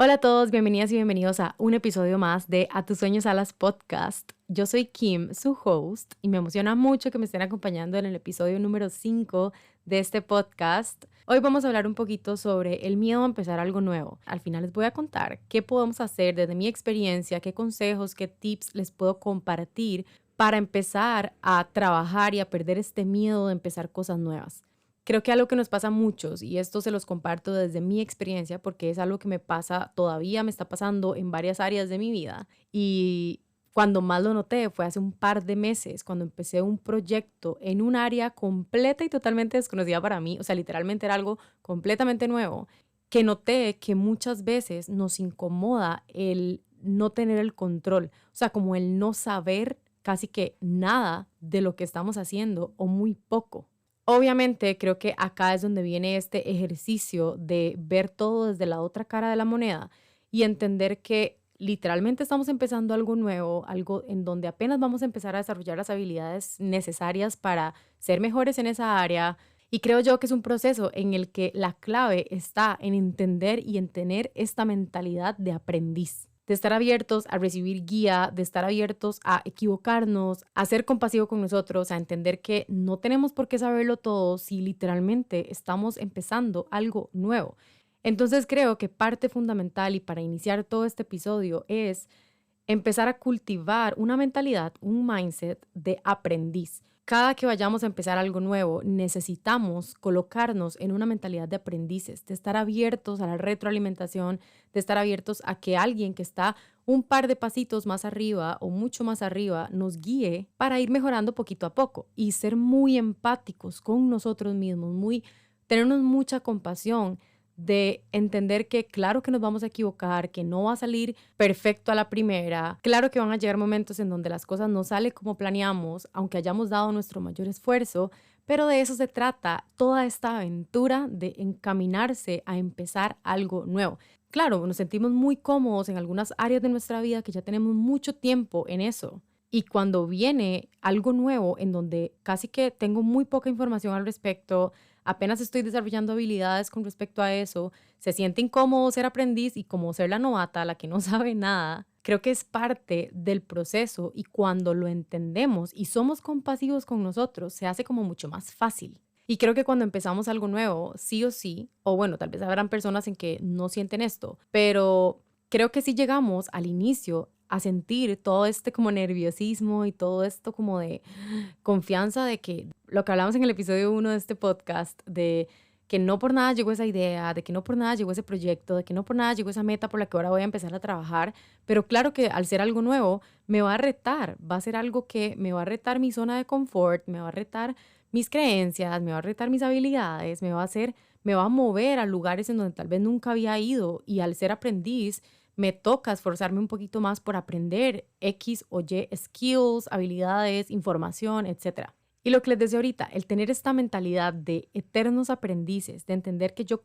Hola a todos, bienvenidas y bienvenidos a un episodio más de A Tus Sueños Alas Podcast. Yo soy Kim, su host, y me emociona mucho que me estén acompañando en el episodio número 5 de este podcast. Hoy vamos a hablar un poquito sobre el miedo a empezar algo nuevo. Al final les voy a contar qué podemos hacer desde mi experiencia, qué consejos, qué tips les puedo compartir para empezar a trabajar y a perder este miedo de empezar cosas nuevas. Creo que algo que nos pasa a muchos, y esto se los comparto desde mi experiencia porque es algo que me pasa todavía, me está pasando en varias áreas de mi vida, y cuando más lo noté fue hace un par de meses, cuando empecé un proyecto en un área completa y totalmente desconocida para mí, o sea, literalmente era algo completamente nuevo, que noté que muchas veces nos incomoda el no tener el control, o sea, como el no saber casi que nada de lo que estamos haciendo o muy poco. Obviamente, creo que acá es donde viene este ejercicio de ver todo desde la otra cara de la moneda y entender que literalmente estamos empezando algo nuevo, algo en donde apenas vamos a empezar a desarrollar las habilidades necesarias para ser mejores en esa área. Y creo yo que es un proceso en el que la clave está en entender y en tener esta mentalidad de aprendiz, de estar abiertos a recibir guía, de estar abiertos a equivocarnos, a ser compasivo con nosotros, a entender que no tenemos por qué saberlo todo si literalmente estamos empezando algo nuevo. Entonces creo que parte fundamental y para iniciar todo este episodio es empezar a cultivar una mentalidad, un mindset de aprendiz. Cada que vayamos a empezar algo nuevo, necesitamos colocarnos en una mentalidad de aprendices, de estar abiertos a la retroalimentación, de estar abiertos a que alguien que está un par de pasitos más arriba o mucho más arriba nos guíe para ir mejorando poquito a poco y ser muy empáticos con nosotros mismos, tenernos mucha compasión de entender que claro que nos vamos a equivocar, que no va a salir perfecto a la primera, claro que van a llegar momentos en donde las cosas no salen como planeamos, aunque hayamos dado nuestro mayor esfuerzo, pero de eso se trata toda esta aventura de encaminarse a empezar algo nuevo. Claro, nos sentimos muy cómodos en algunas áreas de nuestra vida que ya tenemos mucho tiempo en eso. Y cuando viene algo nuevo en donde casi que tengo muy poca información al respecto, apenas estoy desarrollando habilidades con respecto a eso, se siente incómodo ser aprendiz y como ser la novata, la que no sabe nada. Creo que es parte del proceso y cuando lo entendemos y somos compasivos con nosotros, se hace como mucho más fácil. Y creo que cuando empezamos algo nuevo, sí o sí, o bueno, tal vez habrán personas en que no sienten esto, pero creo que sí llegamos al inicio a sentir todo este como nerviosismo y todo esto como de confianza de que lo que hablamos en el episodio 1 de este podcast, de que no por nada llegó esa idea, de que no por nada llegó ese proyecto, de que no por nada llegó esa meta por la que ahora voy a empezar a trabajar, pero claro que al ser algo nuevo me va a retar, va a ser algo que me va a retar mi zona de confort, me va a retar mis creencias, me va a retar mis habilidades, me va a mover a lugares en donde tal vez nunca había ido y al ser aprendiz me toca esforzarme un poquito más por aprender X o Y skills, habilidades, información, etcétera. Y lo que les decía ahorita, el tener esta mentalidad de eternos aprendices, de entender que yo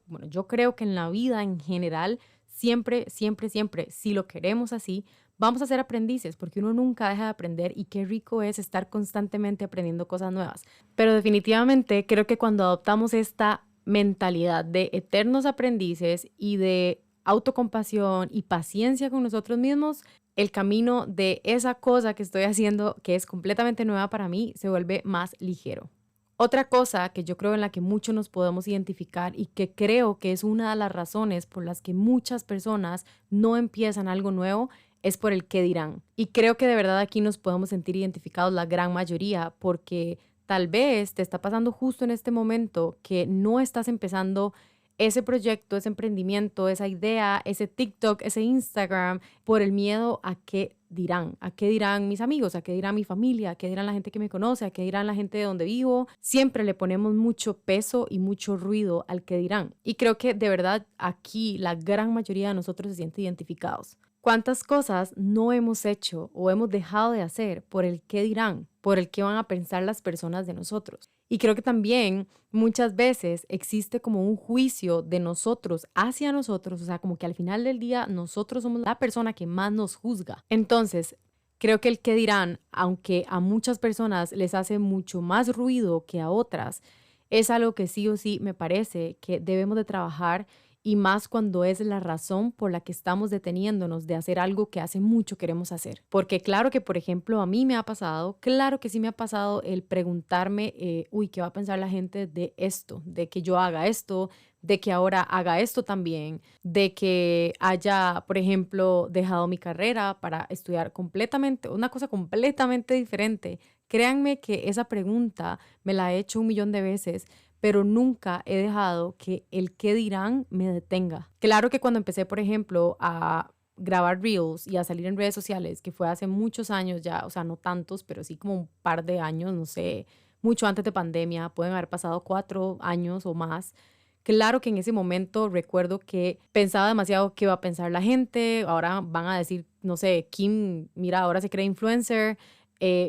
creo que en la vida en general, siempre, siempre, siempre, si lo queremos así, vamos a ser aprendices porque uno nunca deja de aprender y qué rico es estar constantemente aprendiendo cosas nuevas. Pero definitivamente creo que cuando adoptamos esta mentalidad de eternos aprendices y de autocompasión y paciencia con nosotros mismos, el camino de esa cosa que estoy haciendo, que es completamente nueva para mí, se vuelve más ligero. Otra cosa que yo creo en la que muchos nos podemos identificar y que creo que es una de las razones por las que muchas personas no empiezan algo nuevo es por el qué dirán. Y creo que de verdad aquí nos podemos sentir identificados la gran mayoría porque tal vez te está pasando justo en este momento que no estás empezando ese proyecto, ese emprendimiento, esa idea, ese TikTok, ese Instagram, por el miedo a qué dirán mis amigos, a qué dirán mi familia, a qué dirán la gente que me conoce, a qué dirán la gente de donde vivo. Siempre le ponemos mucho peso y mucho ruido al qué dirán. Y creo que de verdad aquí la gran mayoría de nosotros se siente identificados. ¿Cuántas cosas no hemos hecho o hemos dejado de hacer por el qué dirán, por el qué van a pensar las personas de nosotros? Y creo que también muchas veces existe como un juicio de nosotros hacia nosotros, o sea, como que al final del día nosotros somos la persona que más nos juzga. Entonces, creo que el qué dirán, aunque a muchas personas les hace mucho más ruido que a otras, es algo que sí o sí me parece que debemos de trabajar y más cuando es la razón por la que estamos deteniéndonos de hacer algo que hace mucho queremos hacer. Porque claro que, por ejemplo, a mí me ha pasado, claro que sí me ha pasado el preguntarme, ¿qué va a pensar la gente de esto? De que yo haga esto, de que ahora haga esto también, de que haya, por ejemplo, dejado mi carrera para estudiar completamente, una cosa completamente diferente. Créanme que esa pregunta me la he hecho 1 millón de veces, pero nunca he dejado que el qué dirán me detenga. Claro que cuando empecé, por ejemplo, a grabar reels y a salir en redes sociales, que fue hace muchos años ya, o sea, no tantos, pero sí como un par de años, no sé, mucho antes de pandemia, pueden haber pasado 4 años o más. Claro que en ese momento recuerdo que pensaba demasiado qué va a pensar la gente, ahora van a decir, no sé, Kim, mira, ahora se cree influencer.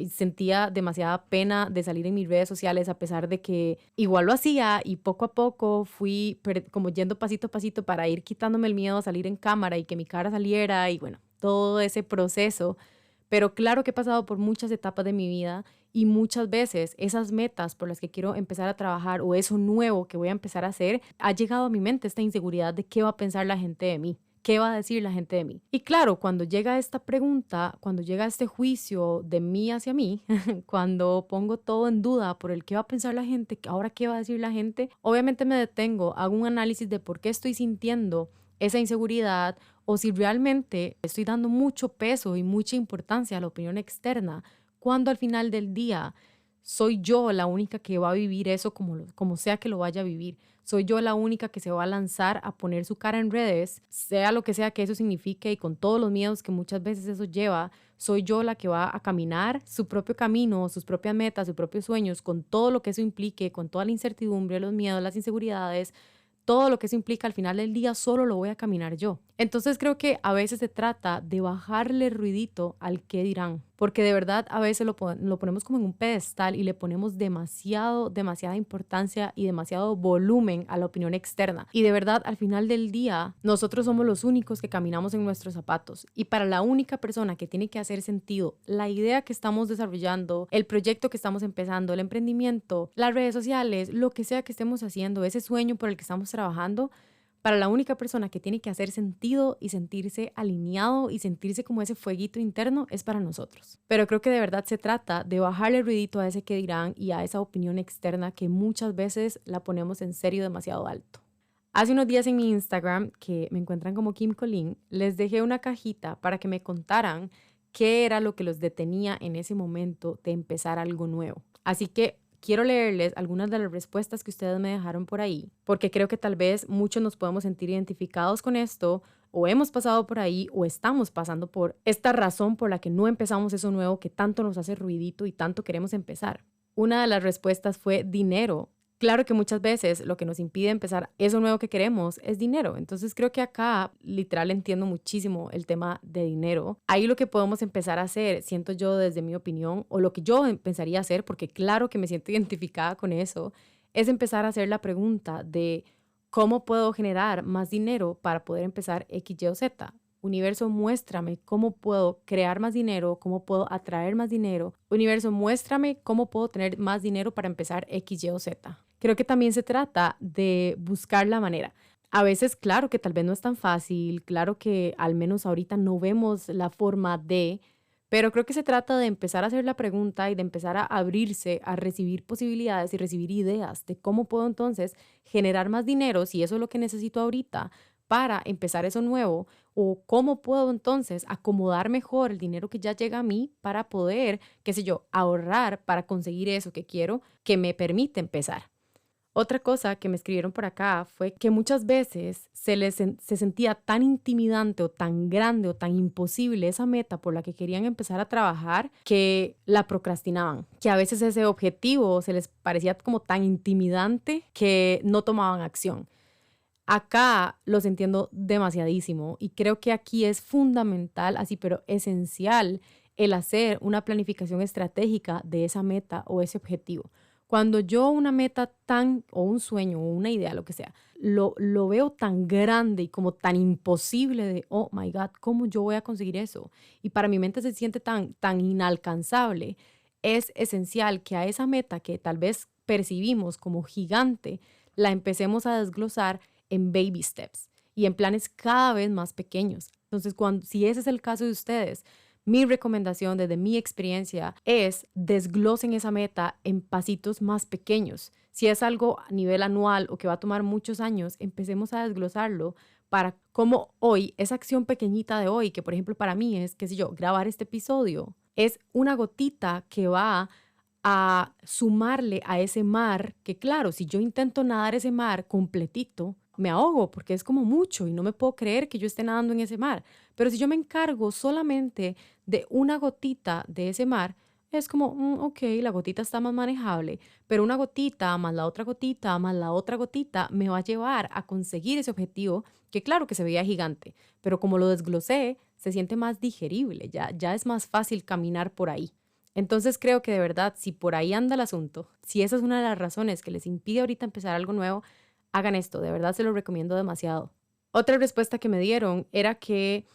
Sentía demasiada pena de salir en mis redes sociales a pesar de que igual lo hacía y poco a poco fui como yendo pasito a pasito para ir quitándome el miedo a salir en cámara y que mi cara saliera y bueno, todo ese proceso. Pero claro que he pasado por muchas etapas de mi vida y muchas veces esas metas por las que quiero empezar a trabajar o eso nuevo que voy a empezar a hacer, ha llegado a mi mente esta inseguridad de qué va a pensar la gente de mí. ¿Qué va a decir la gente de mí? Y claro, cuando llega esta pregunta, cuando llega este juicio de mí hacia mí, cuando pongo todo en duda por el qué va a pensar la gente, ahora qué va a decir la gente, obviamente me detengo, hago un análisis de por qué estoy sintiendo esa inseguridad o si realmente estoy dando mucho peso y mucha importancia a la opinión externa, cuando al final del día soy yo la única que va a vivir eso como sea que lo vaya a vivir. Soy yo la única que se va a lanzar a poner su cara en redes, sea lo que sea que eso signifique y con todos los miedos que muchas veces eso lleva. Soy yo la que va a caminar su propio camino, sus propias metas, sus propios sueños, con todo lo que eso implique, con toda la incertidumbre, los miedos, las inseguridades, todo lo que eso implica al final del día solo lo voy a caminar yo. Entonces creo que a veces se trata de bajarle ruidito al qué dirán, porque de verdad a veces lo ponemos como en un pedestal y le ponemos demasiada importancia y demasiado volumen a la opinión externa. Y de verdad al final del día nosotros somos los únicos que caminamos en nuestros zapatos y para la única persona que tiene que hacer sentido la idea que estamos desarrollando, el proyecto que estamos empezando, el emprendimiento, las redes sociales, lo que sea que estemos haciendo, ese sueño por el que estamos trabajando, para la única persona que tiene que hacer sentido y sentirse alineado y sentirse como ese fueguito interno es para nosotros. Pero creo que de verdad se trata de bajarle el ruidito a ese que dirán y a esa opinión externa que muchas veces la ponemos en serio demasiado alto. Hace unos días en mi Instagram, que me encuentran como Kim Colleen, les dejé una cajita para que me contaran qué era lo que los detenía en ese momento de empezar algo nuevo. Así que quiero leerles algunas de las respuestas que ustedes me dejaron por ahí, porque creo que tal vez muchos nos podemos sentir identificados con esto, o hemos pasado por ahí, o estamos pasando por esta razón por la que no empezamos eso nuevo que tanto nos hace ruidito y tanto queremos empezar. Una de las respuestas fue dinero. Claro que muchas veces lo que nos impide empezar eso nuevo que queremos es dinero. Entonces creo que acá literal entiendo muchísimo el tema de dinero. Ahí lo que podemos empezar a hacer, siento yo desde mi opinión, o lo que yo empezaría a hacer, porque claro que me siento identificada con eso, es empezar a hacer la pregunta de cómo puedo generar más dinero para poder empezar X, Y o Z. Universo, muéstrame cómo puedo crear más dinero, cómo puedo atraer más dinero. Universo, muéstrame cómo puedo tener más dinero para empezar X, Y o Z. Creo que también se trata de buscar la manera. A veces, claro que tal vez no es tan fácil, claro que al menos ahorita no vemos la forma de, pero creo que se trata de empezar a hacer la pregunta y de empezar a abrirse a recibir posibilidades y recibir ideas de cómo puedo entonces generar más dinero si eso es lo que necesito ahorita para empezar eso nuevo, o cómo puedo entonces acomodar mejor el dinero que ya llega a mí para poder, qué sé yo, ahorrar para conseguir eso que quiero que me permite empezar. Otra cosa que me escribieron por acá fue que muchas veces se sentía tan intimidante o tan grande o tan imposible esa meta por la que querían empezar a trabajar que la procrastinaban, que a veces ese objetivo se les parecía como tan intimidante que no tomaban acción. Acá los entiendo demasiadísimo y creo que aquí es fundamental, así pero esencial, el hacer una planificación estratégica de esa meta o ese objetivo. Cuando yo una meta o un sueño, o una idea, lo que sea, lo veo tan grande y como tan imposible de, oh my God, ¿cómo yo voy a conseguir eso? Y para mi mente se siente tan inalcanzable, es esencial que a esa meta que tal vez percibimos como gigante, la empecemos a desglosar en baby steps y en planes cada vez más pequeños. Entonces, si ese es el caso de ustedes, mi recomendación desde mi experiencia es desglosen esa meta en pasitos más pequeños. Si es algo a nivel anual o que va a tomar muchos años, empecemos a desglosarlo para cómo hoy, esa acción pequeñita de hoy, que por ejemplo para mí es, qué sé yo, grabar este episodio, es una gotita que va a sumarle a ese mar, que claro, si yo intento nadar ese mar completito, me ahogo porque es como mucho y no me puedo creer que yo esté nadando en ese mar. Pero si yo me encargo solamente de una gotita de ese mar, es como, ok, la gotita está más manejable, pero una gotita más la otra gotita más la otra gotita me va a llevar a conseguir ese objetivo que claro que se veía gigante, pero como lo desglosé, se siente más digerible, ya es más fácil caminar por ahí. Entonces creo que de verdad, si por ahí anda el asunto, si esa es una de las razones que les impide ahorita empezar algo nuevo, hagan esto, de verdad se lo recomiendo demasiado. Otra respuesta que me dieron era que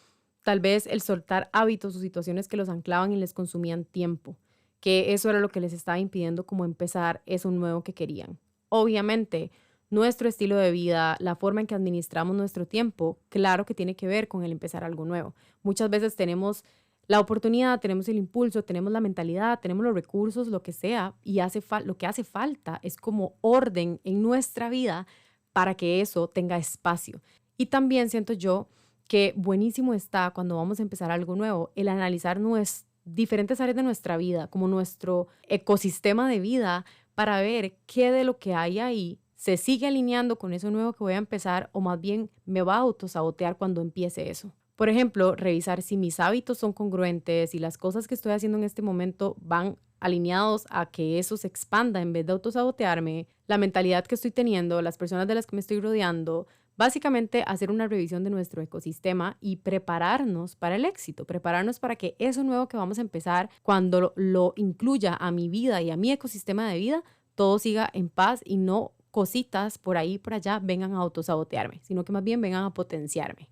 tal vez el soltar hábitos o situaciones que los anclaban y les consumían tiempo, que eso era lo que les estaba impidiendo como empezar eso nuevo que querían. Obviamente, nuestro estilo de vida, la forma en que administramos nuestro tiempo, claro que tiene que ver con el empezar algo nuevo. Muchas veces tenemos la oportunidad, tenemos el impulso, tenemos la mentalidad, tenemos los recursos, lo que sea, y lo que hace falta es como orden en nuestra vida para que eso tenga espacio. Y también siento yo que buenísimo está cuando vamos a empezar algo nuevo, el analizar diferentes áreas de nuestra vida, como nuestro ecosistema de vida, para ver qué de lo que hay ahí se sigue alineando con eso nuevo que voy a empezar o más bien me va a autosabotear cuando empiece eso. Por ejemplo, revisar si mis hábitos son congruentes y las cosas que estoy haciendo en este momento van alineados a que eso se expanda en vez de autosabotearme, la mentalidad que estoy teniendo, las personas de las que me estoy rodeando, básicamente hacer una revisión de nuestro ecosistema y prepararnos para el éxito, prepararnos para que eso nuevo que vamos a empezar, cuando lo incluya a mi vida y a mi ecosistema de vida, todo siga en paz y no cositas por ahí y por allá vengan a autosabotearme, sino que más bien vengan a potenciarme.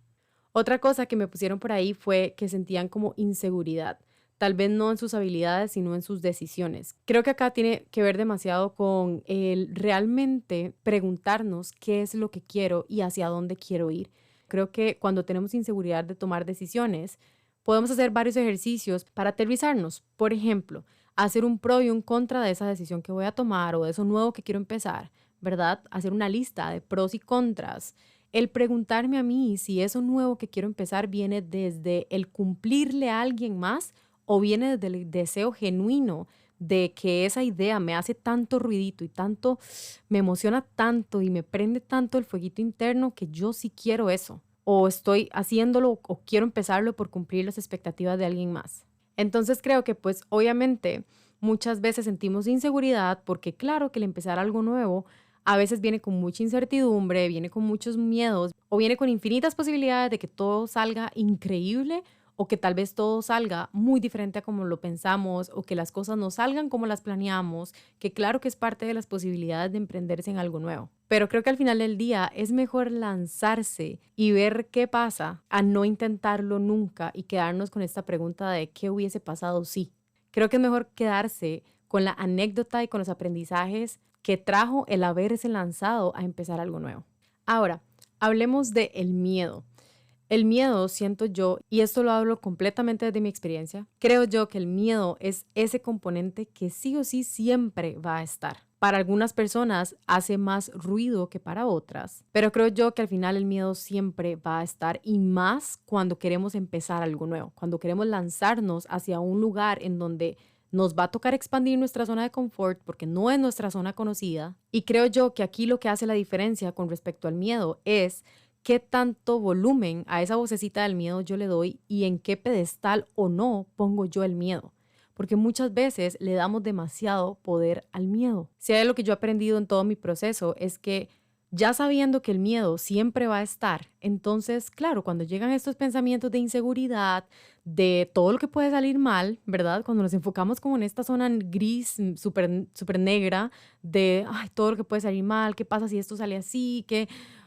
Otra cosa que me pusieron por ahí fue que sentían como inseguridad, tal vez no en sus habilidades, sino en sus decisiones. Creo que acá tiene que ver demasiado con el realmente preguntarnos qué es lo que quiero y hacia dónde quiero ir. Creo que cuando tenemos inseguridad de tomar decisiones, podemos hacer varios ejercicios para aterrizarnos. Por ejemplo, hacer un pro y un contra de esa decisión que voy a tomar o de eso nuevo que quiero empezar, ¿verdad? Hacer una lista de pros y contras. El preguntarme a mí si eso nuevo que quiero empezar viene desde el cumplirle a alguien más o viene desde el deseo genuino de que esa idea me hace tanto ruidito y tanto, me emociona tanto y me prende tanto el fueguito interno que yo sí quiero eso. O estoy haciéndolo o quiero empezarlo por cumplir las expectativas de alguien más. Entonces creo que pues obviamente muchas veces sentimos inseguridad porque claro que el empezar algo nuevo a veces viene con mucha incertidumbre, viene con muchos miedos o viene con infinitas posibilidades de que todo salga increíble o que tal vez todo salga muy diferente a como lo pensamos o que las cosas no salgan como las planeamos, que claro que es parte de las posibilidades de emprenderse en algo nuevo. Pero creo que al final del día es mejor lanzarse y ver qué pasa a no intentarlo nunca y quedarnos con esta pregunta de qué hubiese pasado si. Creo que es mejor quedarse con la anécdota y con los aprendizajes que trajo el haberse lanzado a empezar algo nuevo. Ahora, hablemos de el miedo. El miedo, siento yo, y esto lo hablo completamente desde mi experiencia, creo yo que el miedo es ese componente que sí o sí siempre va a estar. Para algunas personas hace más ruido que para otras, pero creo yo que al final el miedo siempre va a estar y más cuando queremos empezar algo nuevo, cuando queremos lanzarnos hacia un lugar en donde nos va a tocar expandir nuestra zona de confort porque no es nuestra zona conocida. Y creo yo que aquí lo que hace la diferencia con respecto al miedo es qué tanto volumen a esa vocecita del miedo yo le doy y en qué pedestal o no pongo yo el miedo. Porque muchas veces le damos demasiado poder al miedo. Si hay algo que yo he aprendido en todo mi proceso es que ya sabiendo que el miedo siempre va a estar, entonces, claro, cuando llegan estos pensamientos de inseguridad, de todo lo que puede salir mal, ¿verdad? Cuando nos enfocamos como en esta zona gris, súper negra, de ay, todo lo que puede salir mal, ¿qué pasa si esto sale así?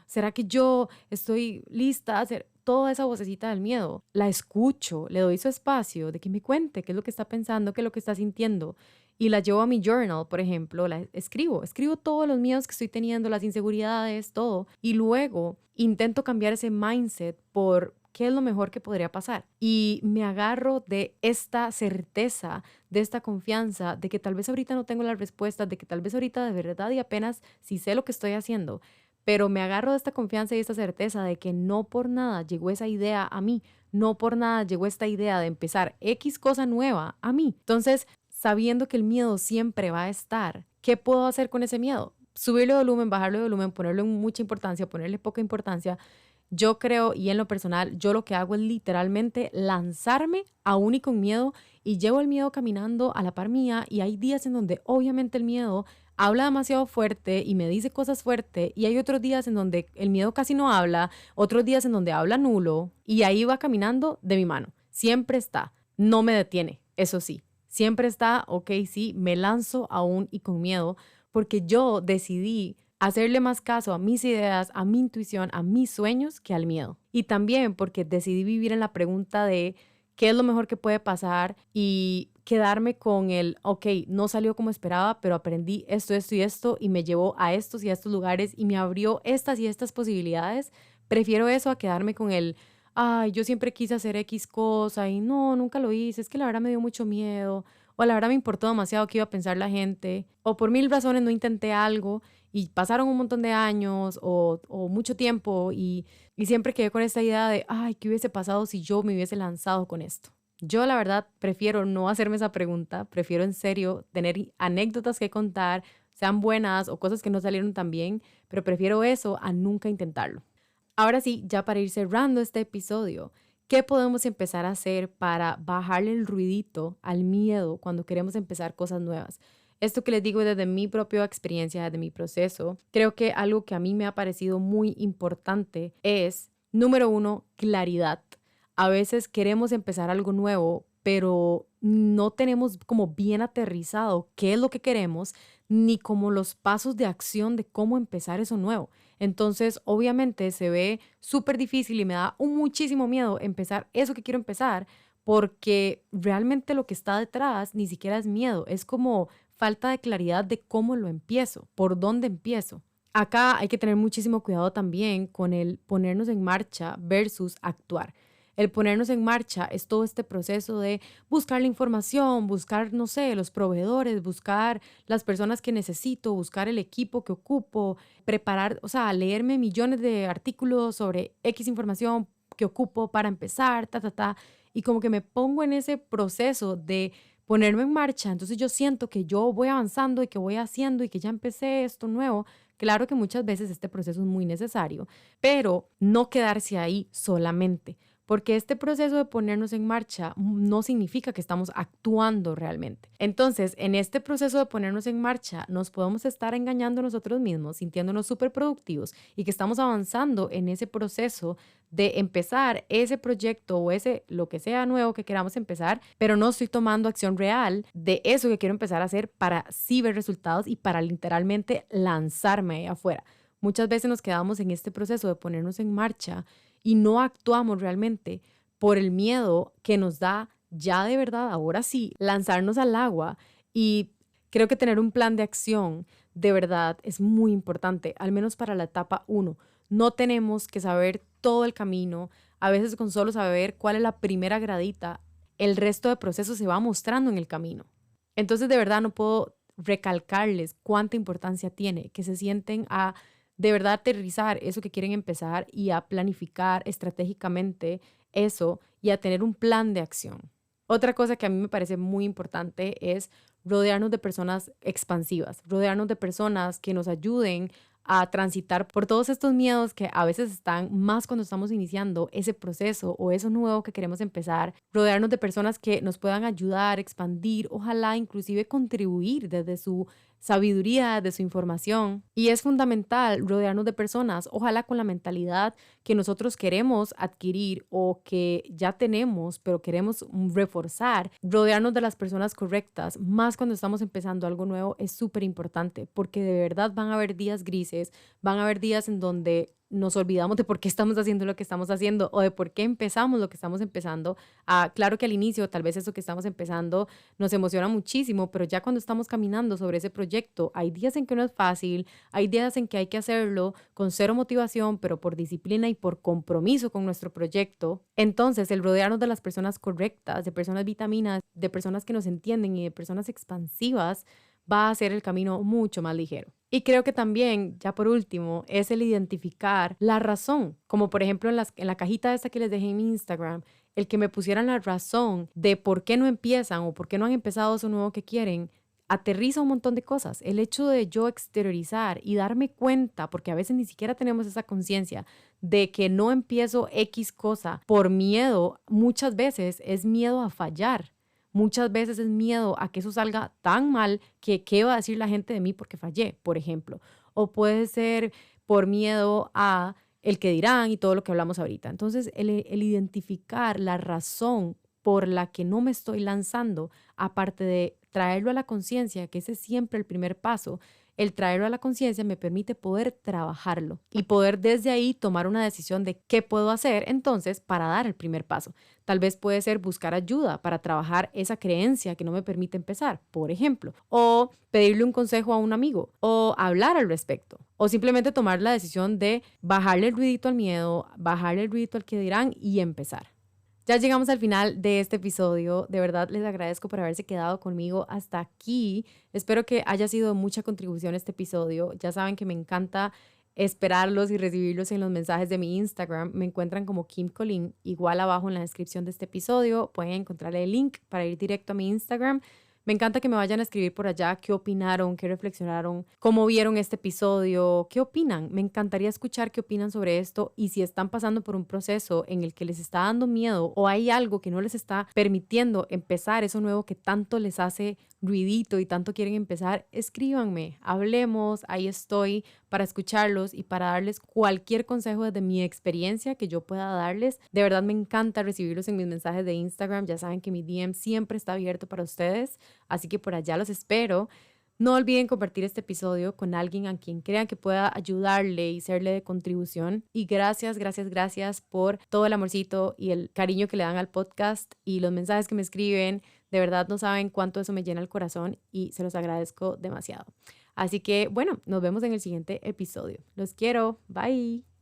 ¿Será que yo estoy lista a hacer toda esa vocecita del miedo? La escucho, le doy su espacio de que me cuente qué es lo que está pensando, qué es lo que está sintiendo. y la llevo a mi journal, por ejemplo, la escribo todos los miedos que estoy teniendo, las inseguridades, todo, y luego intento cambiar ese mindset por qué es lo mejor que podría pasar. Y me agarro de esta certeza, de esta confianza, de que tal vez ahorita no tengo las respuestas, de que tal vez ahorita de verdad y apenas sí sé lo que estoy haciendo, pero me agarro de esta confianza y esta certeza de que no por nada llegó esa idea a mí, no por nada llegó esta idea de empezar X cosa nueva a mí. Entonces, sabiendo que el miedo siempre va a estar, ¿qué puedo hacer con ese miedo? Subirle volumen, bajarle volumen, ponerle mucha importancia, ponerle poca importancia. Yo creo, y en lo personal, yo lo que hago es literalmente lanzarme aún y con miedo, y llevo el miedo caminando a la par mía, y hay días en donde obviamente el miedo habla demasiado fuerte y me dice cosas fuertes, y hay otros días en donde el miedo casi no habla, otros días en donde habla nulo, y ahí va caminando de mi mano. Siempre está, no me detiene, eso sí. Siempre está, ok, sí, me lanzo aún y con miedo, porque yo decidí hacerle más caso a mis ideas, a mi intuición, a mis sueños que al miedo. Y también porque decidí vivir en la pregunta de qué es lo mejor que puede pasar y quedarme con el, ok, no salió como esperaba, pero aprendí esto y esto y me llevó a estos y a estos lugares y me abrió estas y estas posibilidades. Prefiero eso a quedarme con el, ay, yo siempre quise hacer X cosa y no, nunca lo hice, es que la verdad me dio mucho miedo, o la verdad me importó demasiado qué iba a pensar la gente, o por mil razones no intenté algo y pasaron un montón de años o mucho tiempo y siempre quedé con esta idea de, ay, ¿qué hubiese pasado si yo me hubiese lanzado con esto? Yo la verdad prefiero no hacerme esa pregunta, prefiero en serio tener anécdotas que contar, sean buenas o cosas que no salieron tan bien, pero prefiero eso a nunca intentarlo. Ahora sí, ya para ir cerrando este episodio, ¿qué podemos empezar a hacer para bajarle el ruidito al miedo cuando queremos empezar cosas nuevas? Esto que les digo desde mi propia experiencia, desde mi proceso, creo que algo que a mí me ha parecido muy importante es, número uno, claridad. A veces queremos empezar algo nuevo, pero no tenemos como bien aterrizado qué es lo que queremos, ni como los pasos de acción de cómo empezar eso nuevo. Entonces, obviamente se ve súper difícil y me da muchísimo miedo empezar eso que quiero empezar, porque realmente lo que está detrás ni siquiera es miedo, es como falta de claridad de cómo lo empiezo, por dónde empiezo. Acá hay que tener muchísimo cuidado también con el ponernos en marcha versus actuar. El ponernos en marcha es todo este proceso de buscar la información, buscar, no sé, los proveedores, buscar las personas que necesito, buscar el equipo que ocupo, preparar, o sea, leerme millones de artículos sobre X información que ocupo para empezar, y como que me pongo en ese proceso de ponerme en marcha. Entonces yo siento que yo voy avanzando y que voy haciendo y que ya empecé esto nuevo. Claro que muchas veces este proceso es muy necesario, pero no quedarse ahí solamente, porque este proceso de ponernos en marcha no significa que estamos actuando realmente. Entonces, en este proceso de ponernos en marcha, nos podemos estar engañando nosotros mismos, sintiéndonos súper productivos y que estamos avanzando en ese proceso de empezar ese proyecto o ese lo que sea nuevo que queramos empezar, pero no estoy tomando acción real de eso que quiero empezar a hacer para sí ver resultados y para literalmente lanzarme ahí afuera. Muchas veces nos quedamos en este proceso de ponernos en marcha y no actuamos realmente por el miedo que nos da ya de verdad, ahora sí, lanzarnos al agua. Y creo que tener un plan de acción de verdad es muy importante, al menos para la etapa 1. No tenemos que saber todo el camino, a veces con solo saber cuál es la primera gradita, el resto del proceso se va mostrando en el camino. Entonces de verdad no puedo recalcarles cuánta importancia tiene que se sienten a de verdad aterrizar eso que quieren empezar y a planificar estratégicamente eso y a tener un plan de acción. Otra cosa que a mí me parece muy importante es rodearnos de personas expansivas, rodearnos de personas que nos ayuden a transitar por todos estos miedos que a veces están más cuando estamos iniciando ese proceso o eso nuevo que queremos empezar, rodearnos de personas que nos puedan ayudar, expandir, ojalá inclusive contribuir desde su sabiduría, de su información. Y es fundamental rodearnos de personas, ojalá con la mentalidad que nosotros queremos adquirir o que ya tenemos, pero queremos reforzar. Rodearnos de las personas correctas, más cuando estamos empezando algo nuevo, es súper importante porque de verdad van a haber días grises, van a haber días en donde nos olvidamos de por qué estamos haciendo lo que estamos haciendo o de por qué empezamos lo que estamos empezando. Claro que al inicio tal vez eso que estamos empezando nos emociona muchísimo, pero ya cuando estamos caminando sobre ese proyecto, hay días en que no es fácil, hay días en que hay que hacerlo con cero motivación, pero por disciplina y por compromiso con nuestro proyecto. Entonces, el rodearnos de las personas correctas, de personas vitaminas, de personas que nos entienden y de personas expansivas, va a hacer el camino mucho más ligero. Y creo que también, ya por último, es el identificar la razón, como por ejemplo en la cajita esta que les dejé en mi Instagram, el que me pusieran la razón de por qué no empiezan o por qué no han empezado eso nuevo que quieren, aterriza un montón de cosas. El hecho de yo exteriorizar y darme cuenta, porque a veces ni siquiera tenemos esa conciencia de que no empiezo X cosa por miedo, muchas veces es miedo a fallar. Muchas veces es miedo a que eso salga tan mal que qué va a decir la gente de mí porque fallé, por ejemplo. O puede ser por miedo a el que dirán y todo lo que hablamos ahorita. Entonces, el identificar la razón por la que no me estoy lanzando, aparte de traerlo a la conciencia, que ese es siempre el primer paso, el traerlo a la conciencia me permite poder trabajarlo y poder desde ahí tomar una decisión de qué puedo hacer entonces para dar el primer paso. Tal vez puede ser buscar ayuda para trabajar esa creencia que no me permite empezar, por ejemplo, o pedirle un consejo a un amigo, o hablar al respecto, o simplemente tomar la decisión de bajarle el ruidito al miedo, bajarle el ruidito al que dirán y empezar. Ya llegamos al final de este episodio. De verdad les agradezco por haberse quedado conmigo hasta aquí. Espero que haya sido de mucha contribución este episodio. Ya saben que me encanta esperarlos y recibirlos en los mensajes de mi Instagram. Me encuentran como Kim Colleen. Igual abajo en la descripción de este episodio pueden encontrar el link para ir directo a mi Instagram. Me encanta que me vayan a escribir por allá qué opinaron, qué reflexionaron, cómo vieron este episodio, qué opinan. Me encantaría escuchar qué opinan sobre esto y si están pasando por un proceso en el que les está dando miedo o hay algo que no les está permitiendo empezar eso nuevo que tanto les hace ruidito y tanto quieren empezar, escríbanme, hablemos, ahí estoy para escucharlos y para darles cualquier consejo desde mi experiencia que yo pueda darles. De verdad me encanta recibirlos en mis mensajes de Instagram. Ya saben que mi DM siempre está abierto para ustedes. Así que por allá los espero. No olviden compartir este episodio con alguien a quien crean que pueda ayudarle y serle de contribución. Y gracias, gracias, gracias por todo el amorcito y el cariño que le dan al podcast y los mensajes que me escriben. De verdad no saben cuánto eso me llena el corazón y se los agradezco demasiado. Así que bueno, nos vemos en el siguiente episodio. Los quiero. Bye.